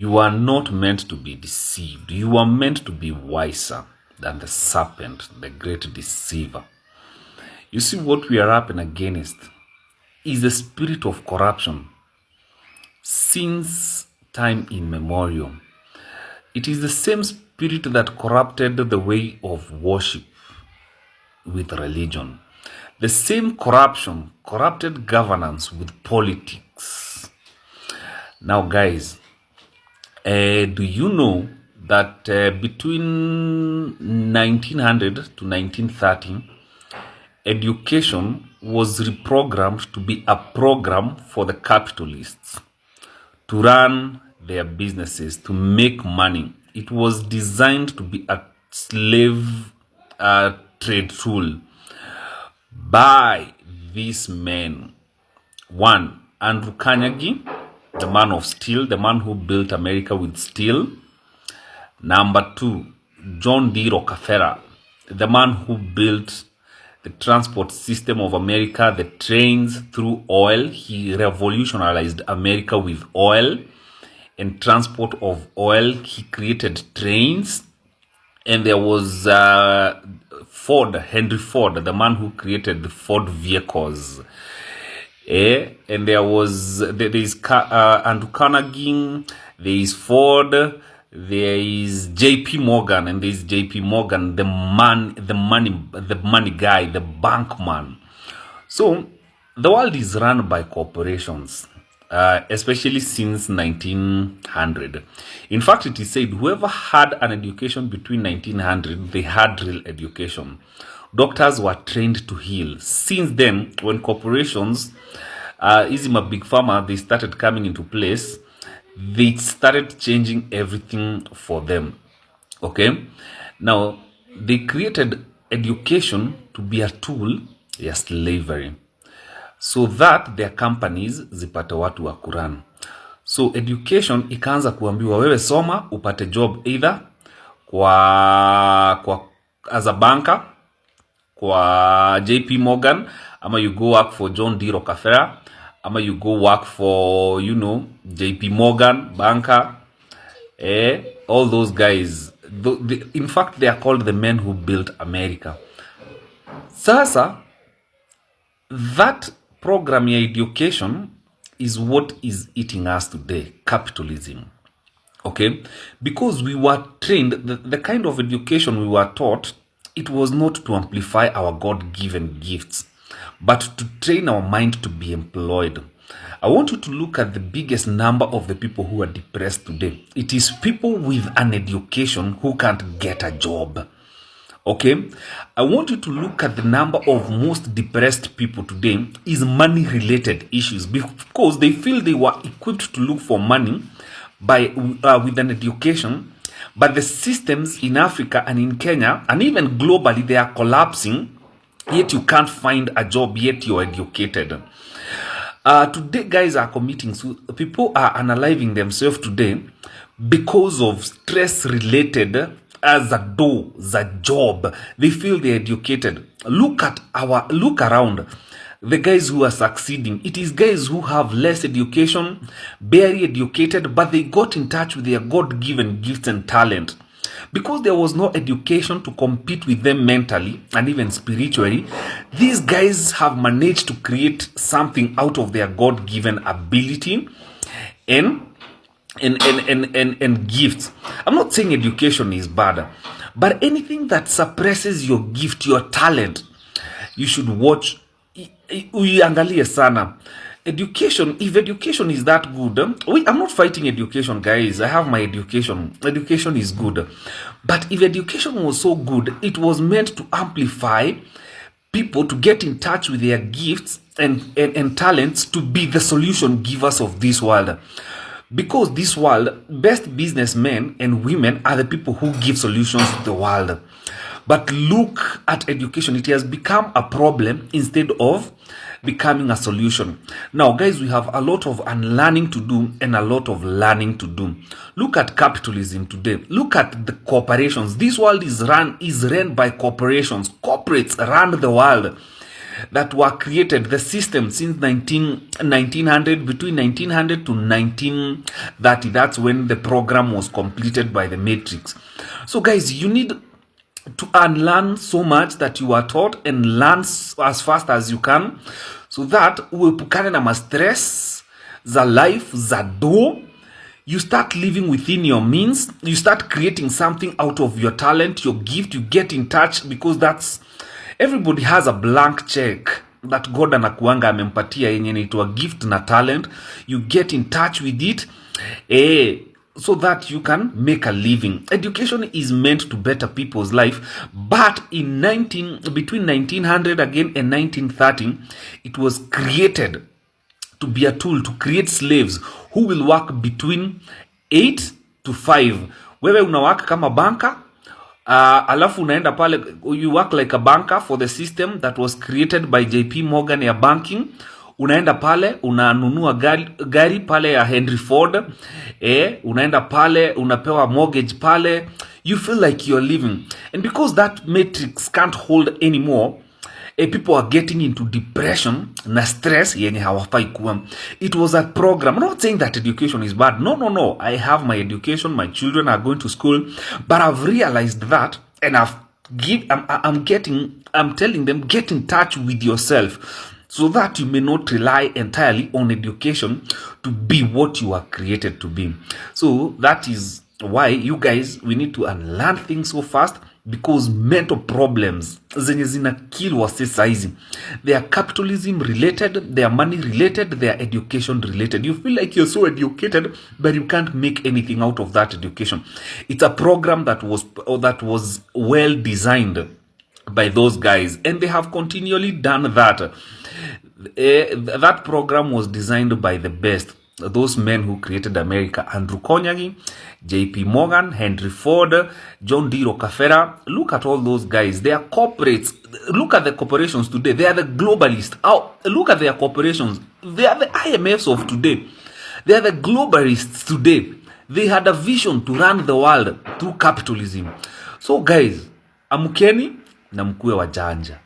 You are not meant to be deceived. You are meant to be wiser than the serpent, the great deceiver. You see, what we are up and against is the spirit of corruption since time immemorial. It is the same spirit that corrupted the way of worship with religion. The same corruption corrupted governance with politics. Now, guys, do you know that between 1900 to 1930, education was reprogrammed to be a program for the capitalists to run their businesses, to make money. It was designed to be a slave trade tool by these men. One, Andrew Carnegie, the man of steel, the man who built America with steel. Number two, John D. Rockefeller, the man who built the transport system of America, the trains through oil. He revolutionized America with oil and transport of oil. He created trains. And there was Henry Ford, the man who created the Ford vehicles. And there is Andrew Carnegie, there is Ford, there is J.P. Morgan, and there is J.P. Morgan, the money guy, the bank man. So the world is run by corporations, especially since 1900. In fact, it is said whoever had an education between 1900, they had real education. Doctors were trained to heal. Since then, when corporations, Izima Big Pharma, they started coming into place, they started changing everything for them. Okay? Now, they created education to be a tool ya slavery, so that their companies zipate watu wa kuran. So education ikaanza kuambiwa wewe soma upate job either kwa as a banker kwa JP Morgan, ama you go work for John D. Rockefeller, ama you go work for, JP Morgan, banker, all those guys. In fact, they are called the men who built America. Sasa, that program ya education is what is eating us today, capitalism. Okay? Because we were trained, the kind of education we were taught, it was not to amplify our God-given gifts, but to train our mind to be employed. I want you to look at the biggest number of the people who are depressed today. It is people with an education who can't get a job. Okay? I want you to look at the number of most depressed people today is money-related issues, because they feel they were equipped to look for money with an education, but the systems in Africa and in Kenya and even globally, they are collapsing, yet you can't find a job, yet you're educated. Today, guys are committing, so people are unaliving themselves today because of stress-related as a job. They feel they're educated. Look around. The guys who are succeeding, it is guys who have less education, barely educated, but they got in touch with their God-given gifts and talent. Because there was no education to compete with them mentally and even spiritually, these guys have managed to create something out of their God-given ability and gifts. I'm not saying education is bad, but anything that suppresses your gift, your talent, you should watch. Uiangalie sana. Education, if education is that good, I'm not fighting education, guys. I have my education. Education is good. But if education was so good, it was meant to amplify people to get in touch with their gifts and talents to be the solution givers of this world. Because this world, best businessmen and women are the people who give solutions to the world. But look at education. It has become a problem instead of becoming a solution. Now, guys, we have a lot of unlearning to do and a lot of learning to do. Look at capitalism today. Look at the corporations. This world is run by corporations. Corporates run the world. that were created, the system since 1900, between 1900 to 1930. That's when the program was completed by the Matrix. So guys, you need to unlearn so much that you are taught and learn as fast as you can, so that uepukane na ma-stress za life za do. You start living within your means. You start creating something out of your talent, your gift. You get in touch, because that's, everybody has a blank check that God anakuanga amempatia yenye inaitwa gift na talent. You get in touch with it so that you can make a living. Education is meant to better people's life, but between 1900 again and 1930, it was created to be a tool to create slaves who will work between 8 to 5. Wewe unawaka kama banker, alafu unaenda pale, you work like a banker for the system that was created by JP Morgan ya banking. Unaenda pale, unanunua gari pale ya Henry Ford, unaenda pale, unapewa mortgage pale. You feel like you're living. And because that matrix can't hold anymore, people are getting into depression na stress yenye hawafai kuwa. It was a program. I'm not saying that education is bad. No. I have my education. My children are going to school. But I've realized that, and I'm telling them, get in touch with yourself, so that you may not rely entirely on education to be what you are created to be. So that is why you guys, we need to unlearn things so fast, because mental problems zenye zina kill wase saizi, they are capitalism related, they are money related, they are education related. You feel like you're so educated, but you can't make anything out of that education. It's a program that was well designed by those guys, and they have continually done that. That program was designed by the best, those men who created America: Andrew Carnegie, JP Morgan, Henry Ford, John D. Rockefeller. Look at all those guys. They are corporates. Look at the corporations today. They are the globalists. Look at their corporations. They are the IMFs of today. They are the globalists today. They had a vision to run the world through capitalism. So guys, amkeni na mkuwe wajanja.